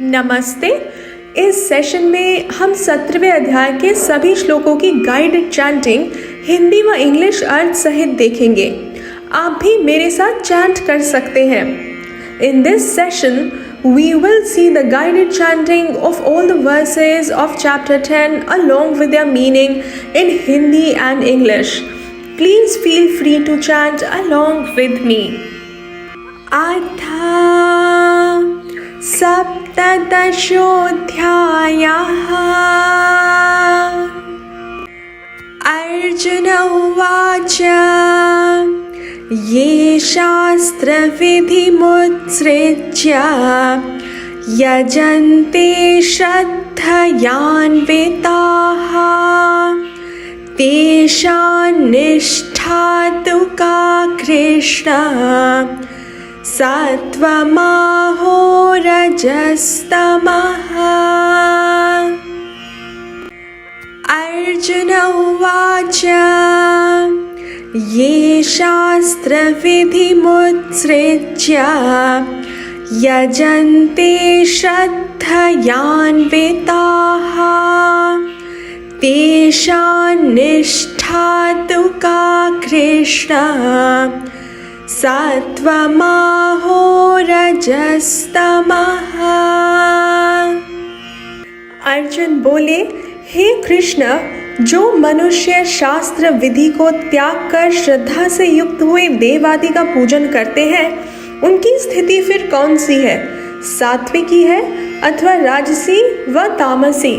नमस्ते। इस सेशन में हम 17वें अध्याय के सभी श्लोकों की गाइडेड चैंटिंग हिंदी व इंग्लिश अर्थ सहित देखेंगे। आप भी मेरे साथ चैंट कर सकते हैं। In this session we will see the guided chanting of all the verses of chapter 10 along with their meaning in Hindi and English. Please feel free to chant along with me. Atha सप्तदशोऽध्यायः अर्जुन उवाच ये शास्त्रविधिमुत्सृज्य यजन्ते श्रद्धयान्विताः तेषां निष्ठा तु का कृष्ण सत्त्वमाहो रजस्तमः। अर्जुन उवाच ये शास्त्रविधिमुत्सृज्य यजन्ते श्रद्धयान्विताः तेषां निष्ठा तु का कृष्ण सत्त्वमाहो रजस्तमः। अर्जुन बोले, हे कृष्ण, जो मनुष्य शास्त्र विधि को त्याग कर श्रद्धा से युक्त हुए देव आदि का पूजन करते हैं, उनकी स्थिति फिर कौन सी है? सात्विकी है अथवा राजसी व तामसी?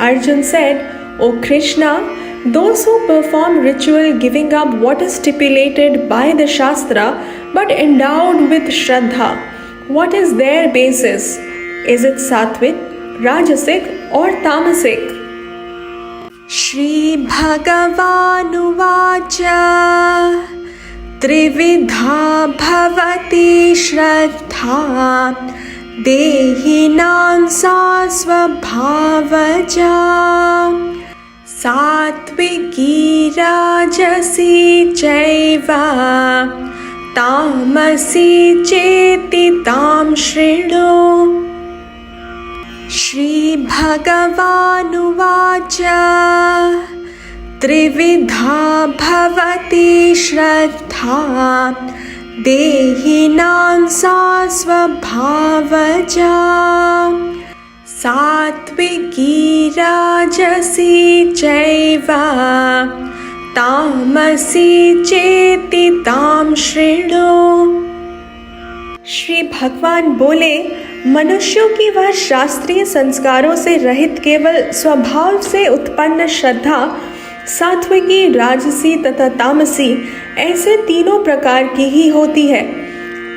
Arjun said, O Krishna, those who perform ritual giving up what is stipulated by the Shastra but endowed with Shraddha, what is their basis? Is it Sattvic, Rajasic or Tamasic? Shri Bhagavanuvacha Trividha Bhavati Shraddha Dehinam sa svabhavaja सात्विकी राजसी चैवा तामसी चेति तां शृणु। श्रीभगवानुवाच त्रिविधा भवति श्रद्धा देहिनां सा स्वभावजा सात्विकी राजसी चैव तामसी चेति तां शृणु। श्री भगवान बोले, मनुष्यों की वह शास्त्रीय संस्कारों से रहित केवल स्वभाव से उत्पन्न श्रद्धा सात्विकी, राजसी तथा तामसी ऐसे तीनों प्रकार की ही होती है,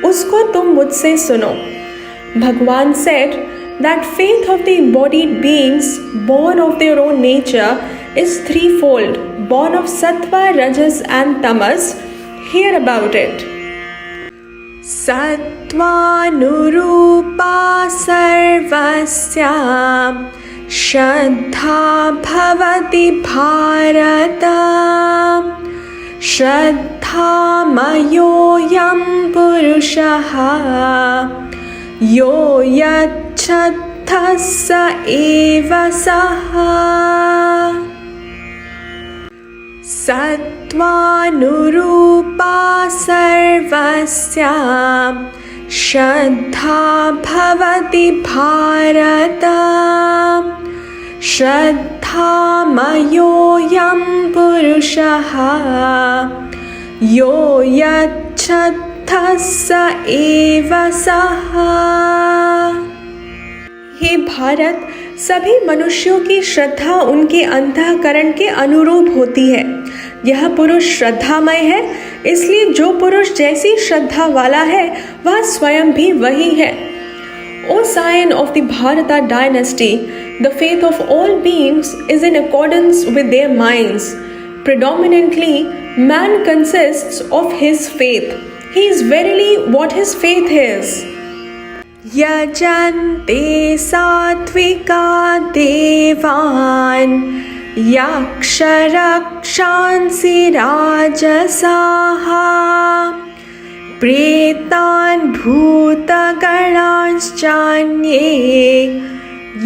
उसको तुम मुझसे सुनो। भगवान said that faith of the embodied beings born of their own nature is threefold, born of sattva, rajas and tamas. Hear about it. Sattvanurupa sarvasya shraddha bhavati bharata shraddhamayoyam purushaha यो यच्छ्रद्धः स एव सः। सत्त्वानुरूपा सर्वस्य श्रद्धा भवति भारत श्रद्धामयोऽयं पुरुषः यो यच्छ्रद्धः स एव सः। हे भारत, सभी मनुष्यों की श्रद्धा उनके अंतःकरण के अनुरूप होती है। यह पुरुष श्रद्धामय है, इसलिए जो पुरुष जैसी श्रद्धा वाला है वह स्वयं भी वही है। O scion of the Bharata dynasty, the faith of all beings is in accordance with their minds. Predominantly, man consists of his faith. He is verily what his faith is. यजन्ते सात्विका देवान् यक्षरक्षांसि राजसाः प्रेतान् भूतगणांश्चान्ये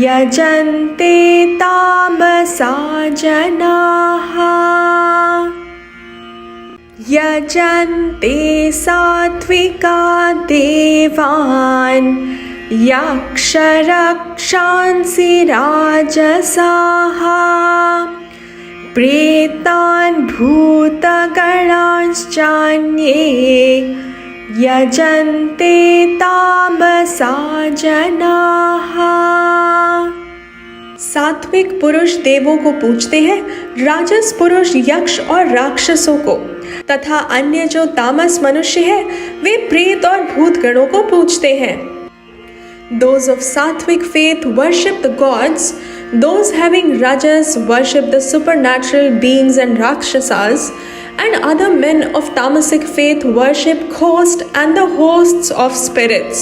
यजन्ते तामसा जनाः यजन्ते सात्विका देवान् यक्षरक्षांसि राजसाः प्रेतान् भूतगणांश्चान्ये यजन्ते तामसा जनाः। सात्विक पुरुष देवों को पूजते हैं, राजस पुरुष यक्ष और राक्षसों को, तथा अन्य जो तामस मनुष्य है वे प्रेत और भूत गणों को पूजते हैं। Those of sattvic faith worship the gods, those having rajas worship the supernatural beings and rakshasas, and other men of tamasic faith worship ghosts and the hosts of spirits.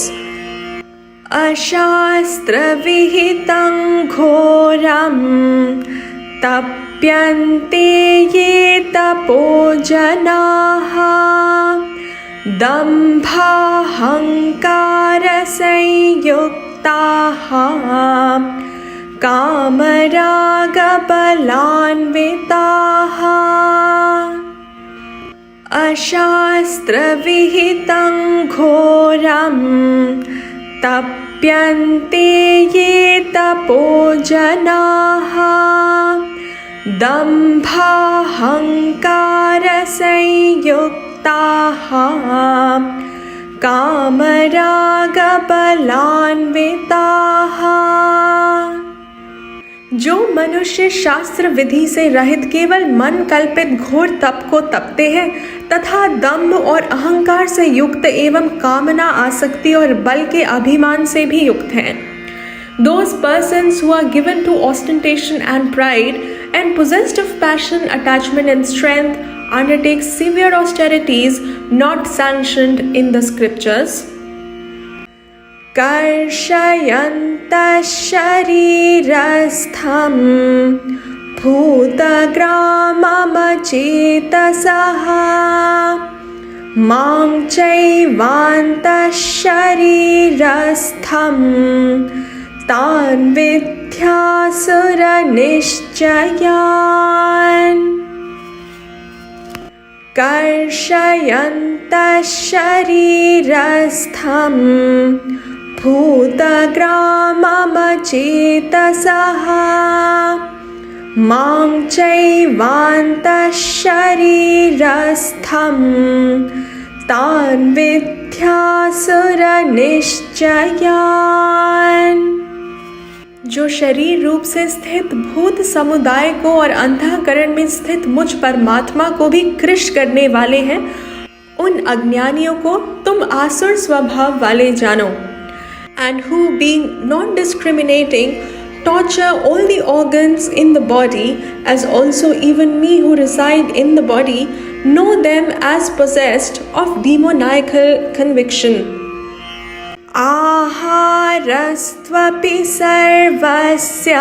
Ashastra vihitam ghoram tapyante ye tapojanaha दम्भाहङ्कारसंयुक्ताः कामरागबलान्विताः अशास्त्रविहितं घोरं तप्यन्ते ये तपोजनाः दम्भाहङ्कारसंयुक्ताः कामरागबलान्विताः। जो मनुष्य शास्त्र विधि से रहित केवल मन कल्पित घोर तप को तपते हैं तथा दम्भ और अहंकार से युक्त एवं कामना आसक्ति और बल के अभिमान से भी युक्त हैं, those persons who are given to ostentation and pride and possessed of passion, attachment and strength undertake severe austerities not sanctioned in the scriptures. कर्षयन्तः शरीरस्थं भूतग्राममचेतसः मां चैवान्तः शरीरस्थं तान् विद्यासुरनिश्चयान् कर्षयन्तः शरीरस्थं भूतग्राममचेतसः मां चैवान्तः शरीरस्थं तान् विद्यासुरनिश्चयान्। जो शरीर रूप से स्थित भूत समुदाय को और अंतःकरण में स्थित मुझ परमात्मा को भी कृश करने वाले हैं, उन अज्ञानियों को तुम आसुर स्वभाव वाले जानो। And who, being non-discriminating, torture all the organs in the body, as also even me who reside in the body, know them as possessed of demoniacal conviction. आहारस्त्वपि सर्वस्य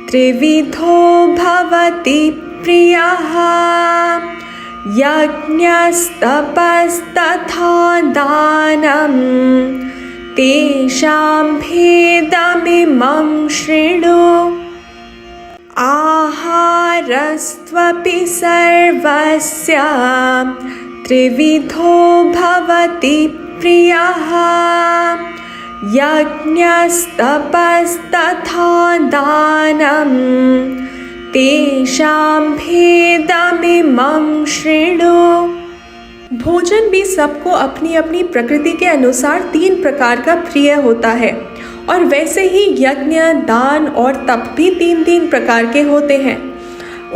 त्रिविधो भवति प्रियः यज्ञस्तपस्तथा दानम् तेषां भेदमिमं शृणु। आहारस्त्वपि सर्वस्य त्रिविधो भवति प्रियः यज्ञस्तपस्तथा दानम् तेषां भेदमिमं शृणु। भोजन भी सबको अपनी अपनी प्रकृति के अनुसार 3 प्रकार का प्रिय होता है, और वैसे ही यज्ञ, दान और तप भी 3-3 प्रकार के होते हैं।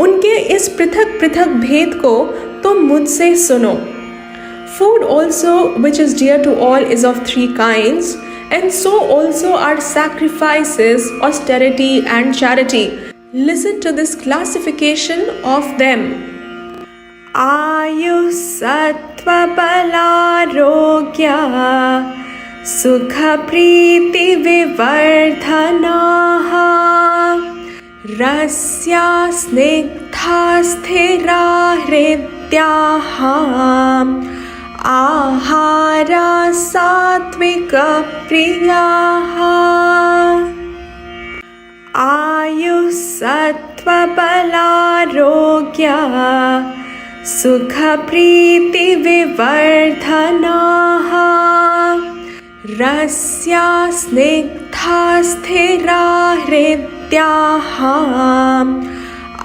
उनके इस पृथक पृथक भेद को तुम मुझसे सुनो। Food also which is dear to all is of 3 kinds, and so also are sacrifices, austerity and charity. Listen to this classification of them. आयुः सत्त्वबलारोग्य सुखप्रीतिविवर्धनाः रस्या स्निग्धा स्थिरा हृद्याः आहारा सात्विक प्रियाः आयुः सत्त्वबलारोग्य सुखप्रीतिविवर्धनाः रस्या स्निग्धा स्थिरा हृद्याः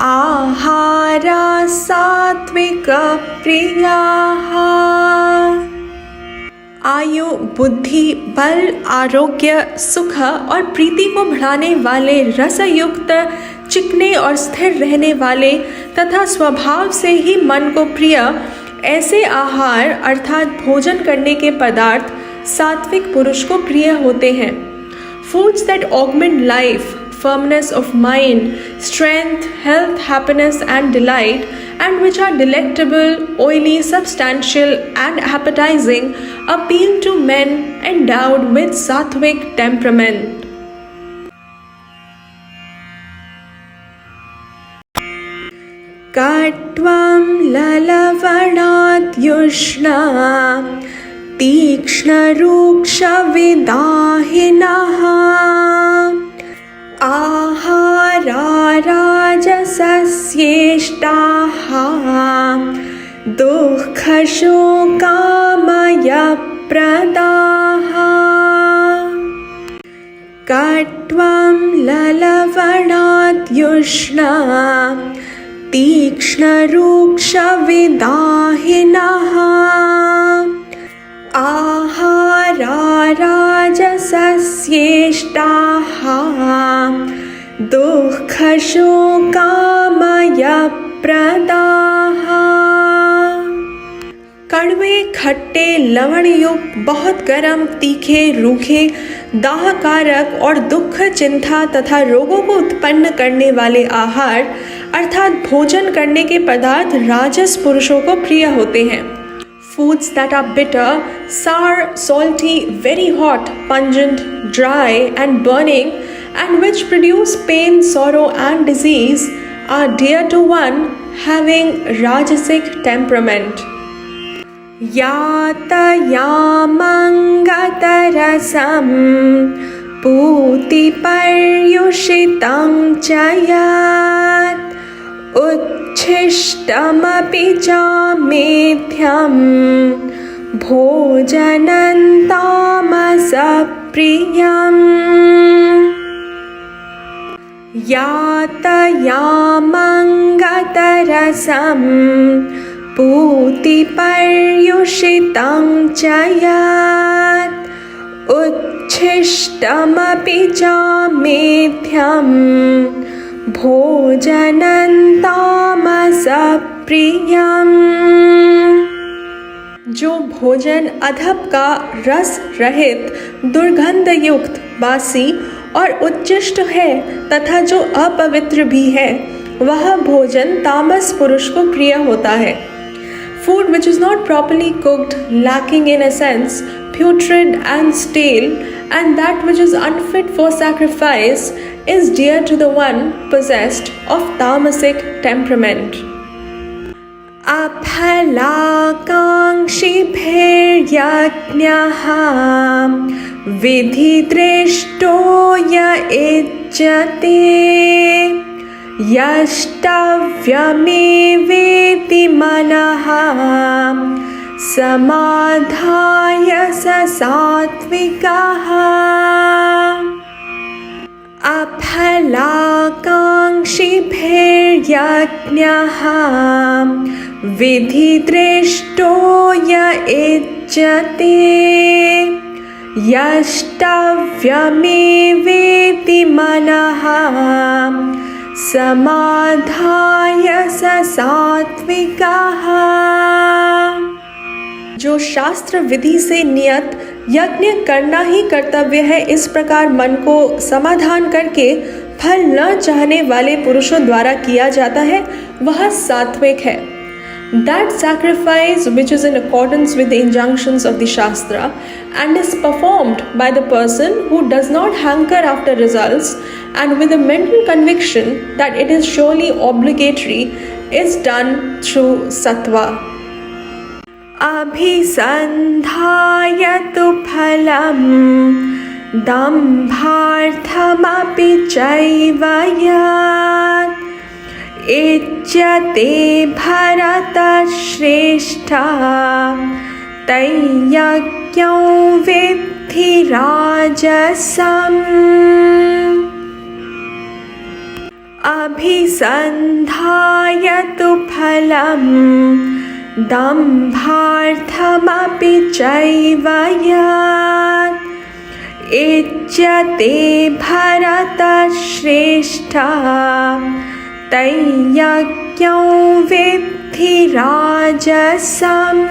आहारा सात्विक प्रियाः। आयु, बुद्धि, बल, आरोग्य, सुख और प्रीति को बढ़ाने वाले रसयुक्त, चिकने और स्थिर रहने वाले तथा स्वभाव से ही मन को प्रिय ऐसे आहार अर्थात भोजन करने के पदार्थ सात्विक पुरुष को प्रिय होते हैं। Foods that augment life, firmness of mind, strength, health, happiness and delight, and which are delectable, oily, substantial and appetizing, appeal to men endowed with sattvic temperament. Katvam lalavanat-yushna तीक्ष्णरूक्षविदाहिनः आहारा राजसस्येष्टाः दुःखशोकामयप्रदाः कट्वं ललवणात्युष्णा तीक्ष्णरूक्षविदाहिनः आहारा राजसस्येष्टाः दुःखशोकामयप्रदाः। कड़वे, खट्टे, लवणयुक्त, बहुत गर्म, तीखे, रूखे, दाहकारक और दुख, चिंता तथा रोगों को उत्पन्न करने वाले आहार अर्थात भोजन करने के पदार्थ राजस पुरुषों को प्रिय होते हैं। Foods that are bitter, sour, salty, very hot, pungent, dry and burning, and which produce pain, sorrow and disease are dear to one having rajasic temperament. यातयामङ्गतरसं पूतिपर्युषितं च यत् उच्छिष्टमपि चामेध्यं भोजनं तामसप्रियम् यातयामङ्गतरसं पूतिपर्युषितं च यत् उच्छिष्टमपि चामेध्यं भोजनं तामसप्रियम्। जो भोजन अधप का रस रहित, दुर्गंध युक्त, बासी और उच्चिष्ट है तथा जो अपवित्र भी है, वह भोजन तामस पुरुष को प्रिय होता है। Food which is not properly cooked, lacking in essence, putrid and stale, and that which is unfit for sacrifice is dear to the one possessed of tamasic temperament. अफलाकाङ्क्षिभिर्यज्ञः विधिदृष्टो य इज्यते यष्टव्यमेवेति मनः समाधाय स सात्विकः। अफलाकाङ्क्षिभिर्यज्ञः विधिदृष्टो य इज्यते यष्टव्यमेवेति मनः समाधाय स सात्विकः। जो शास्त्र विधि से नियत यज्ञ करना ही कर्तव्य है, इस प्रकार मन को समाधान करके फल न चाहने वाले पुरुषों द्वारा किया जाता है, वह सात्विक है। That sacrifice which is in accordance with the injunctions of the Shastra and is performed by the person who does not hanker after results and with a mental conviction that it is surely obligatory is done through sattva. अभिसन्धायतु फलं दम्भार्थमपि चैव यत् इज्यते भरतश्रेष्ठा तयज्ञो विद्धि राजसम्। अभिसन्धायतु फलं दम्भार्थमपि चैव यत् इज्यते भरतश्रेष्ठा तयज्ञो विद्धि राजसम्।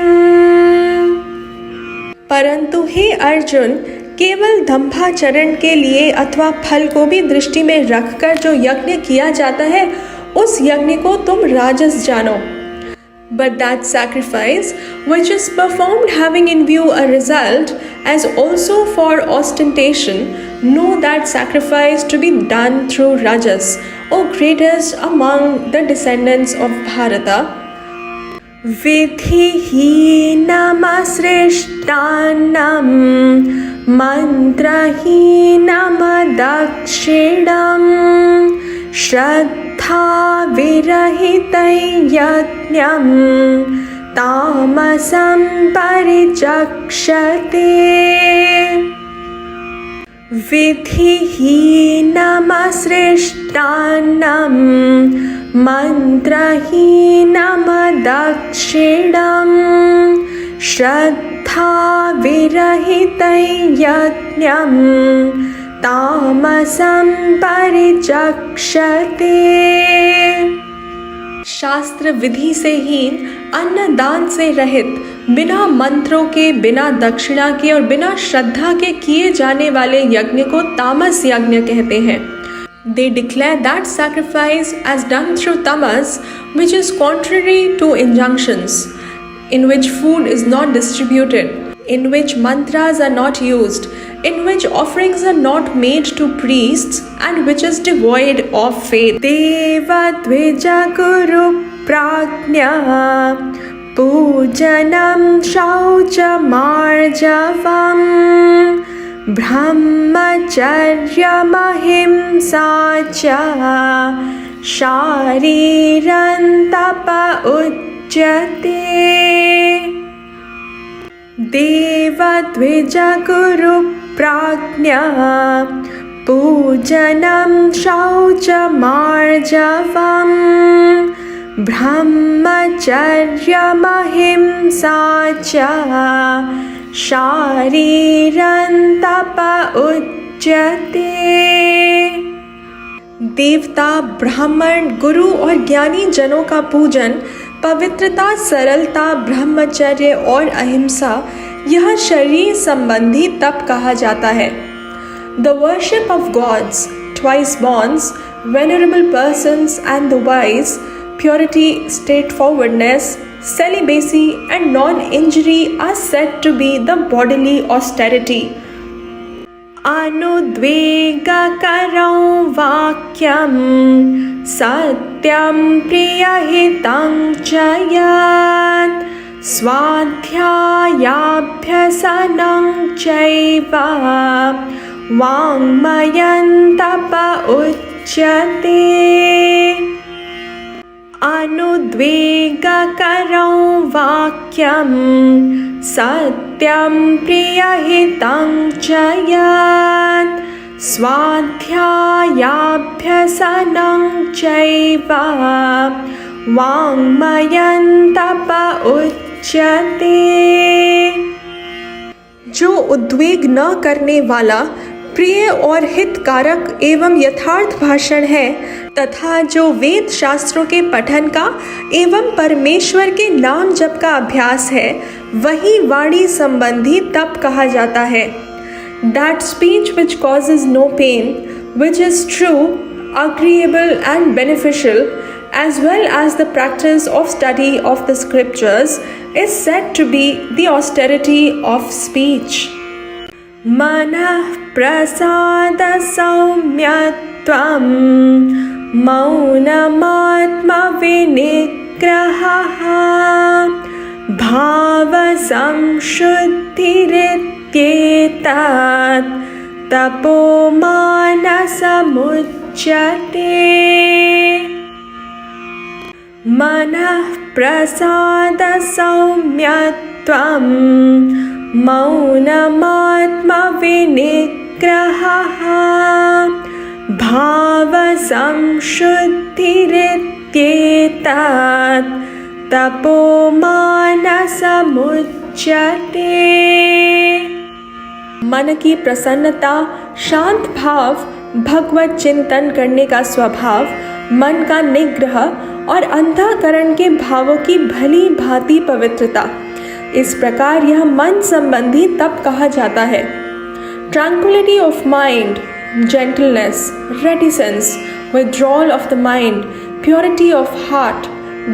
परंतु हे अर्जुन, केवल दंभाचरण के लिए अथवा फल को भी दृष्टि में रखकर जो यज्ञ किया जाता है, उस यज्ञ को तुम राजस जानो। But that sacrifice which is performed having in view a result as also for ostentation, know that sacrifice to be done through rajas, O greatest among the descendants of Bharata. Vidhihinamsrishtannam mantrahinamadakshinam श्रद्धा विरहितं यज्ञं तामसं परिचक्षते। विधिहीनमसृष्टान्नं मन्त्रहीनमदक्षिणं श्रद्धा विरहितं यज्ञं तामसं परिचक्षते। शास्त्र विधि से हीन, अन्न दान से रहित, बिना मंत्रों के, बिना दक्षिणा के और बिना श्रद्धा के किए जाने वाले यज्ञ को तामस यज्ञ कहते हैं। They declare that sacrifice as done through tamas, which is contrary to injunctions, in which food is not distributed, in which mantras are not used, in which offerings are not made to priests, and which is devoid of faith. Deva dvija guru prajna pujanam shauchamarjavam brahmacharyam ahimsa cha shariran tapa ujjate। देवद्विज गुरु प्राज्ञा पूजनं शौचमार्जवं ब्रह्मचर्यमहिंसा च शारीरं तप उच्यते। देवता, ब्राह्मण, गुरु और ज्ञानी जनों का पूजन, पवित्रता, सरलता, ब्रह्मचर्य और अहिंसा, यह शरीर संबंधी तप कहा जाता है। The worship of gods, twice bonds, venerable persons and the wise, purity, straightforwardness, celibacy and non-injury are said to be the bodily austerity. अनुद्वेगकरं वाक्यं सत्यं प्रियहितं च यत् स्वाध्यायाभ्यसनं चैव वाङ्मयं तप उच्यते। अनुद्वेगकरं वाक्यं सत्यं प्रियहितं च यत् स्वाध्यायाभ्यसनं चैव वाङ्मयं तप उच्यते। जो उद्वेग न करने वाला, प्रिय और हितकारक एवं यथार्थ भाषण है तथा जो वेद शास्त्रों के पठन का एवं परमेश्वर के नाम जप का अभ्यास है, वही वाणी संबंधी तप कहा जाता है। That speech which causes no pain, which is true, agreeable and beneficial, as well as the practice of study of the scriptures, is said to be the austerity of speech. Manah prasada saumyatvam maunamatma vinigraha भावसंशुद्धिरित्येतत् तपोमानसमुच्यते। मनः प्रसादसौम्यत्वं मौनमात्मविनिग्रहः भावसंशुद्धिरित्येतत् तपोमानसमुच्यते। मन की प्रसन्नता, शांत भाव, भगवत चिंतन करने का स्वभाव, मन का निग्रह और अंतःकरण के भावों की भली भांति पवित्रता, इस प्रकार यह मन संबंधी तप कहा जाता है। Tranquillity of mind, gentleness, reticence, withdrawal of the mind, purity of heart,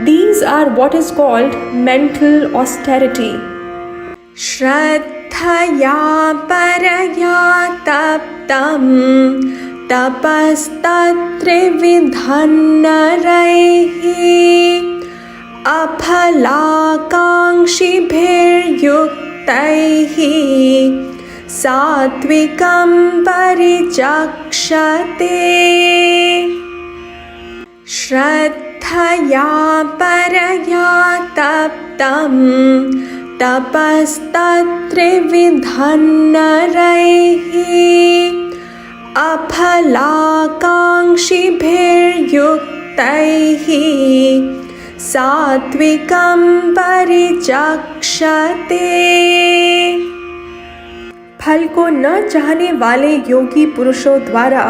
these are what is called mental austerity. Shraddhaya paraya taptam tapastatrividhanaraihi aphalakankshibhiryuktaihi सात्विकं परिचक्षते। श्रद्धया परया तप्तं तपस्तत्त्रिविधन्नरैः अफलाकाङ्क्षिभिर्युक्तैः सात्विकं परिचक्षते। फल को न चाहने वाले योगी पुरुषों द्वारा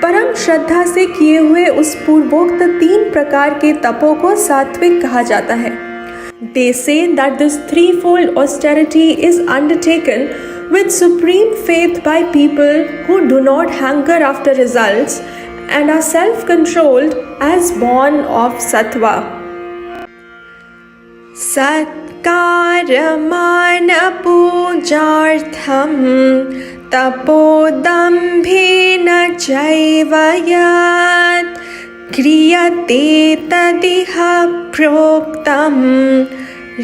परम श्रद्धा से किए हुए उस पूर्वोक्त 3 प्रकार के तपों को सात्विक कहा जाता है। They say that this threefold austerity is undertaken with supreme faith by people who do not hanker after results and are self-controlled as born of sattva. सत्कारमानपूजार्थं तपोदम्भेन चैव यत् क्रियते तदिह प्रोक्तं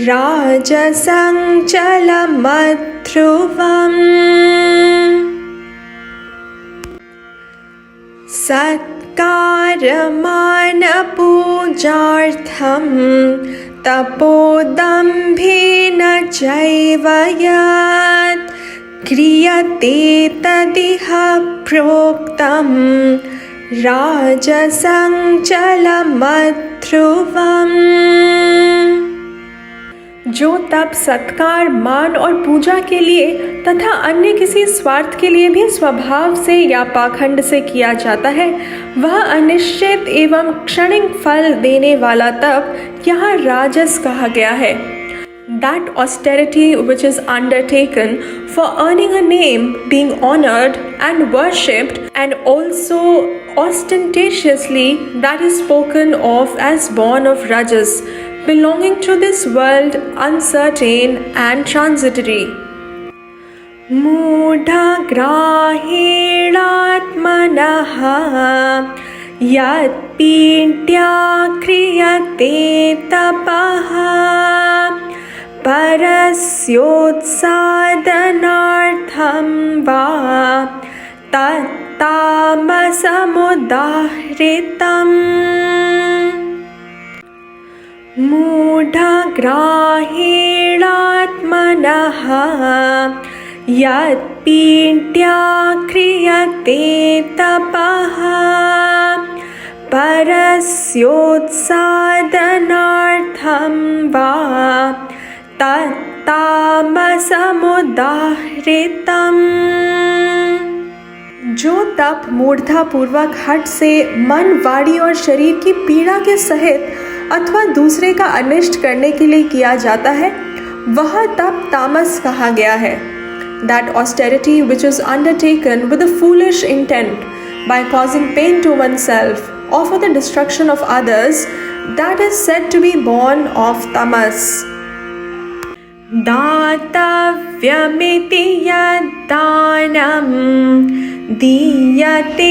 राजसं चलमध्रुवम्। सत्कारमानपूजार्थं तपोदम्भेन चैव यत् क्रियते तदिह प्रोक्तं राजसं चलमध्रुवम्। जो तप सत्कार, मान और पूजा के लिए तथा अन्य किसी स्वार्थ के लिए भी स्वभाव से या पाखंड से किया जाता है, वह अनिश्चित एवं क्षणिक फल देने वाला तप यहाँ राजस कहा गया है। That austerity which is undertaken for earning a name, being honored and worshipped, and also ostentatiously, that is spoken of as born of rajas, belonging to this world, uncertain and transitory. मूढग्राहेणात्मनः यत्पीड्या क्रियते तपः परस्योत्सादनार्थं वा तत्तामसमुदाहृतम्। मूढग्राहेणात्मनः यत्पीड्या क्रियते तपः परस्योत्सादनार्थं वा तत्तामसमुदाहृतम्। जो तप मूढ़ता पूर्वक हठ से मन, वाणी और शरीर की पीड़ा के सहित अथवा दूसरे का अनिष्ट करने के लिए किया जाता है, वह तप तामस कहा गया है। That austerity which is undertaken with a foolish intent by causing pain to oneself or for the destruction of others, that is said to be born of tamas. दातव्यमिति यद्दानं दीयतेनुपकारिणे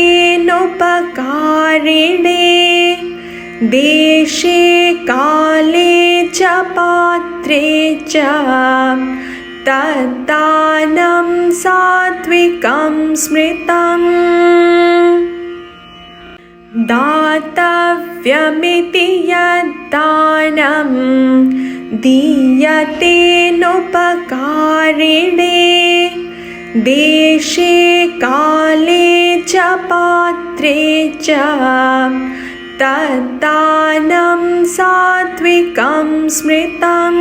देशे काले च पात्रे च तद्दानं सात्विकं स्मृतम् दातव्यमिति यद्दानं दीयतेनुपकारिणे देशे काले च पात्रे च तद्दानं सात्विकं स्मृतम्।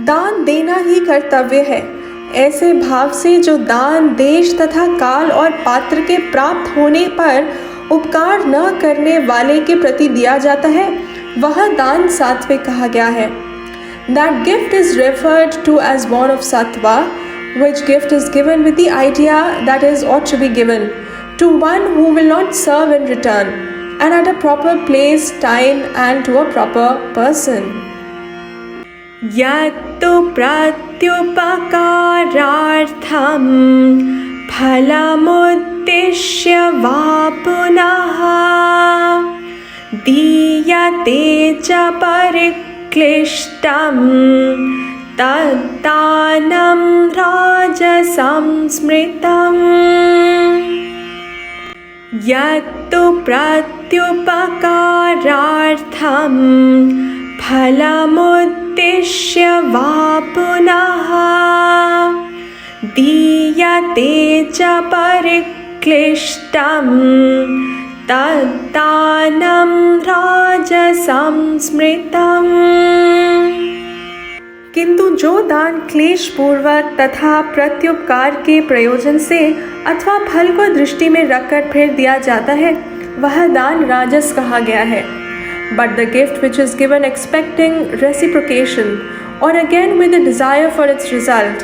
दान देना ही कर्तव्य है, ऐसे भाव से जो दान देश तथा काल और पात्र के प्राप्त होने पर उपकार न करने वाले के प्रति दिया जाता है, वह दान सात्विक कहा गया है। That gift is referred to as born of sattva, which gift is given with the idea that is ought to be given to one who will not serve in return, and at a proper place, time, and to a proper person. Yattu pratyupakarartham phalamuddishya va punaha diyate cha परिक्लिष्टं तद्दानं राजसं स्मृतम्। यत्तु प्रत्युपकारार्थं फलमुद्दिश्य वा पुनः दीयते च परिक्लिष्टं तद्दानं राजसं स्मृतम्। किंतु जो दान क्लेश पूर्वक तथा प्रत्युपकार के प्रयोजन से अथवा फल को दृष्टि में रखकर फिर दिया जाता है, वह दान राजस कहा गया है। But the gift which is given expecting reciprocation or again with a desire for its result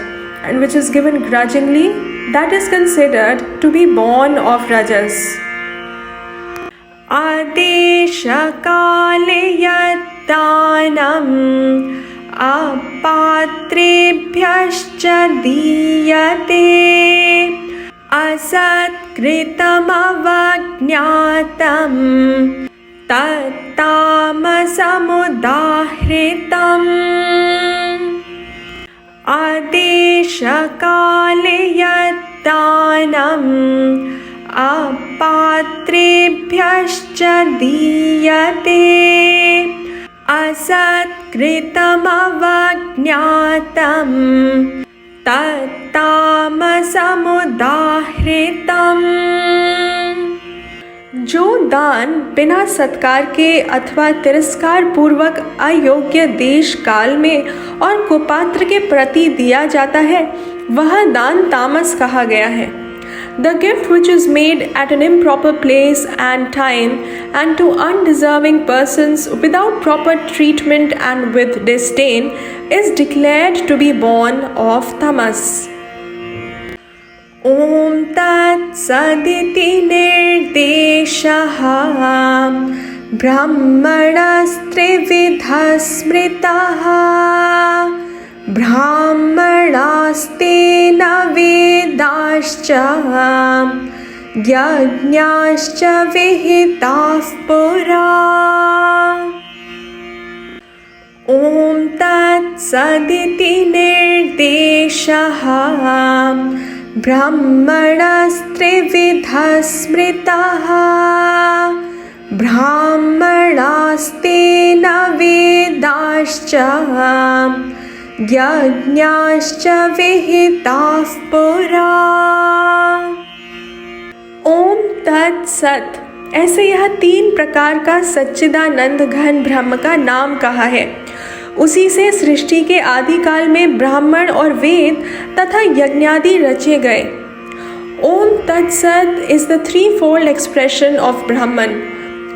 and which is given grudgingly, that is considered to be born of rajas. आदेशकाले यद्दानम् अपात्रेभ्यश्च दीयते असत्कृतमवज्ञातं तत्तामसमुदाहृतम्। आदेशकाले यद्दानम् अपात्रेभ्यश्च दीयते असत्कृतमवज्ञातं तत्तामसमुदाहृतम्। जो दान बिना सत्कार के अथवा तिरस्कार पूर्वक अयोग्य देश काल में और कुपात्र के प्रति दिया जाता है, वह दान तामस कहा गया है। The gift which is made at an improper place and time and to undeserving persons without proper treatment and with disdain is declared to be born of tamas. Om tat saditi nirdeshaha brahmanastrividha smritaha ब्राह्मणास्तेन वेदाश्च यज्ञाश्च विहिताः पुरा। ॐ तत्सदिति निर्देशः ब्राह्मणस्त्रिविधः स्मृतः ब्राह्मणास्तेन वेदाश्च यज्ञाश्च विहिताः पुरा। ओम तत्सत, ऐसे यह 3 प्रकार का सच्चिदानंद घन ब्रह्म का नाम कहा है। उसी से सृष्टि के आदिकाल में ब्राह्मण और वेद तथा यज्ञादि रचे गए। ओम तत्सत is the 3-fold expression of Brahman.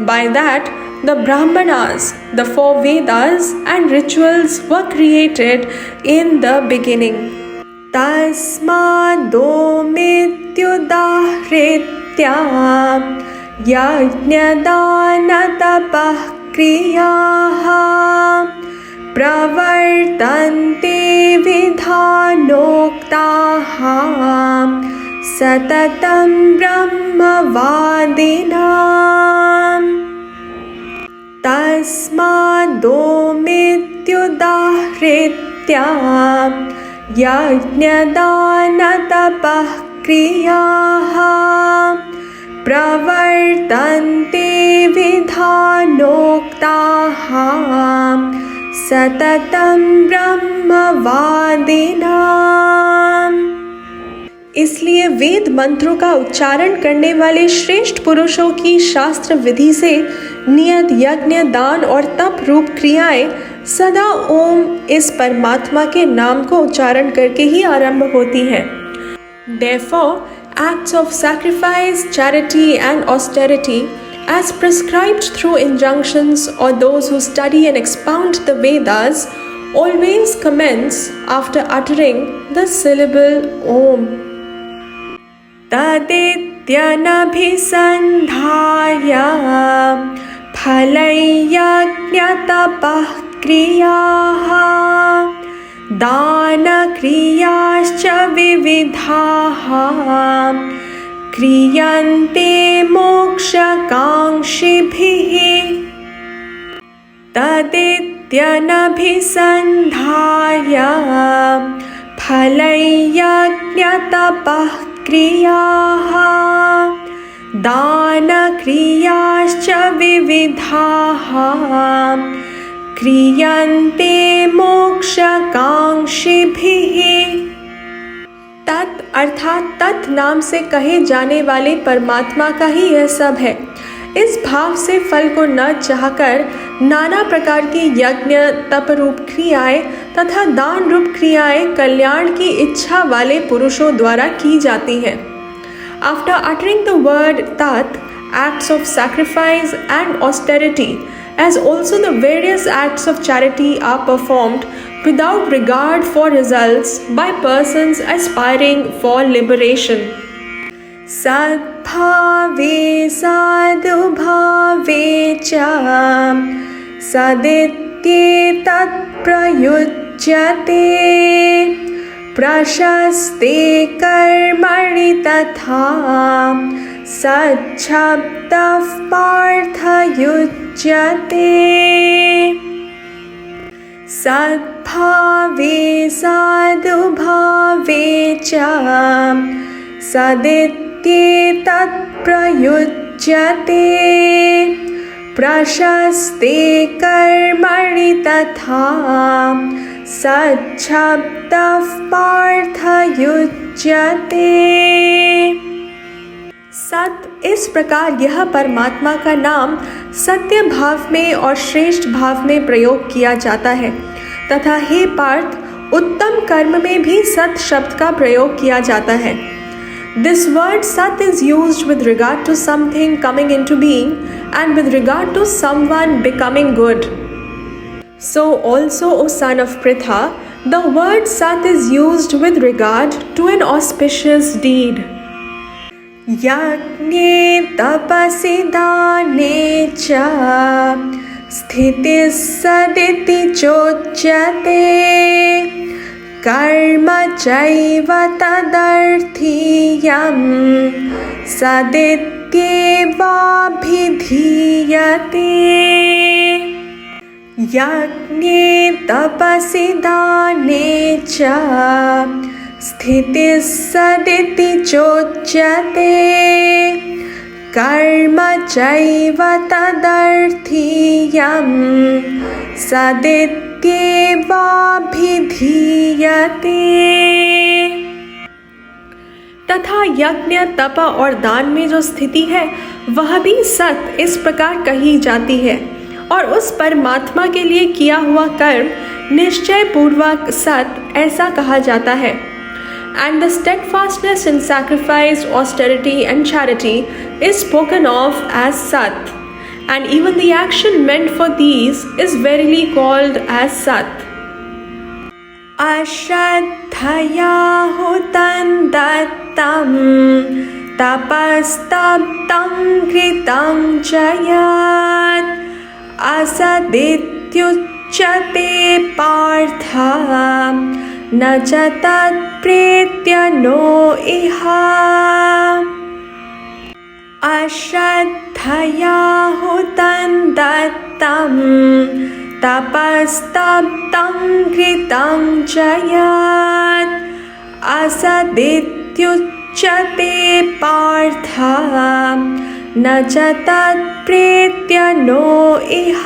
By that, the Brahmanas, the 4 Vedas and rituals were created in the beginning. Tasmadomityudahritya yajñadanatapah kriyaha pravartante vidhanoktaha satatam brahmavadinam। तस्मादोमित्युदाहृत्य यज्ञदानतपः क्रियाः प्रवर्तन्ते विधानोक्ताः सततं ब्रह्मवादिनाम्। इसलिए वेद मंत्रों का उच्चारण करने वाले श्रेष्ठ पुरुषों की शास्त्र विधि से नियत यज्ञ, दान और तप रूप क्रियाएं सदा ओम इस परमात्मा के नाम को उच्चारण करके ही आरंभ होती हैं। Therefore, acts of sacrifice, charity and austerity, as prescribed through injunctions, or those who study and expound the Vedas, always commence after uttering the syllable Om. तदित्यनभिसन्धाय फलैयज्ञतपः क्रियाः दानक्रियाश्च विविधाः क्रियन्ते मोक्षकाङ्क्षिभिः। तदित्यनभिसन्धाय फलैयज्ञतपः क्रियाः दानक्रियाश्च विविधाः क्रियन्ते मोक्षकाङ्क्षिभिः। तत् अर्थात तत् नाम से कहे जाने वाले परमात्मा का ही यह सब है। इस भाव से फल को न चाहकर नाना प्रकार की यज्ञ, तप रूप क्रियाएं तथा दान रूप क्रियाएं कल्याण की इच्छा वाले पुरुषों द्वारा की जाती हैं। After uttering the word tat, acts of sacrifice and austerity, as also the various acts of charity are performed without regard for results by persons aspiring for liberation. Sadbhave sadubhave cha sadityetat prayujyate प्रशस्ते कर्मणि तथा सच्छब्दः पार्थयुज्यते। सद्भावे साधुभावे च सदित्येतत् प्रयुज्यते प्रशस्ते कर्मणि तथा सच्छब्दः पार्थयुज्यते। सत इस प्रकार यह परमात्मा का नाम सत्य भाव में और श्रेष्ठ भाव में प्रयोग किया जाता है तथा हे पार्थ उत्तम कर्म में भी सत शब्द का प्रयोग किया जाता है। This word sat is used with regard to something coming into being and with regard to someone becoming good. So also, O son of Pritha, the word sat is used with regard to an auspicious deed. Yajne tapasi dane cha sthiti saditi chochyate कर्म चैव तदर्थीयं सदित्येवाभिधीयते। यज्ञे तपसि दाने च स्थितिः सदिति चोच्यते कर्म चैव तदर्थीयं सदित्येवाभिधीयते। तथा यज्ञ, तप और दान में जो स्थिति है वह भी सत इस प्रकार कही जाती है और उस परमात्मा के लिए किया हुआ कर्म निश्चय पूर्वक सत ऐसा कहा जाता है। And the steadfastness in sacrifice, austerity and charity is spoken of as sat, and even the action meant for these is verily called as sat. Ashraddhaya hutam dattam tapastaptam kritam chayat asadityuchyate partha न च तत्प्रेत्य no इहा। अश्रद्धया हुतं दत्तं तपस्तप्तं घृतं च यत् असदित्युच्यते पार्थ न च तत्प्रेत्य नो इह।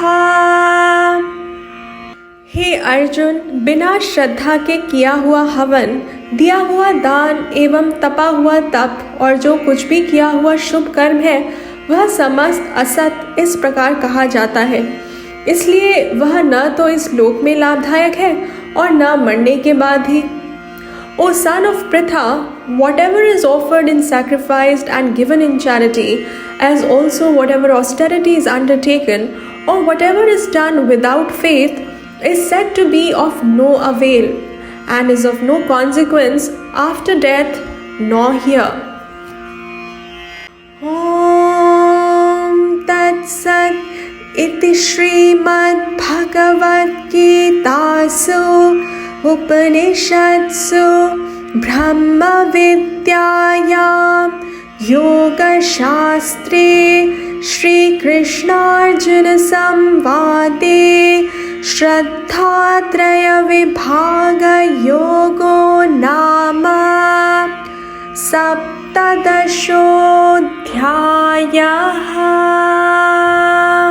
हे अर्जुन, बिना श्रद्धा के किया हुआ हवन, दिया हुआ दान एवं तपा हुआ तप और जो कुछ भी किया हुआ शुभ कर्म है वह समस्त असत इस प्रकार कहा जाता है। इसलिए वह न तो इस लोक में लाभदायक है और न मरने के बाद ही। O son of Pritha, whatever is offered in sacrifice and given in charity, as also whatever austerity is undertaken or whatever is done without faith, is said to be of no avail and is of no consequence after death nor here. Om Tat Sat Iti Srimad Bhagavad Gitasu Upanishadsu Brahma Vidyayam Yoga Shastre Shri Krishna Arjuna Samvade Shraddhatraya Vibhaga Yogo Nama Saptadashodhyayah।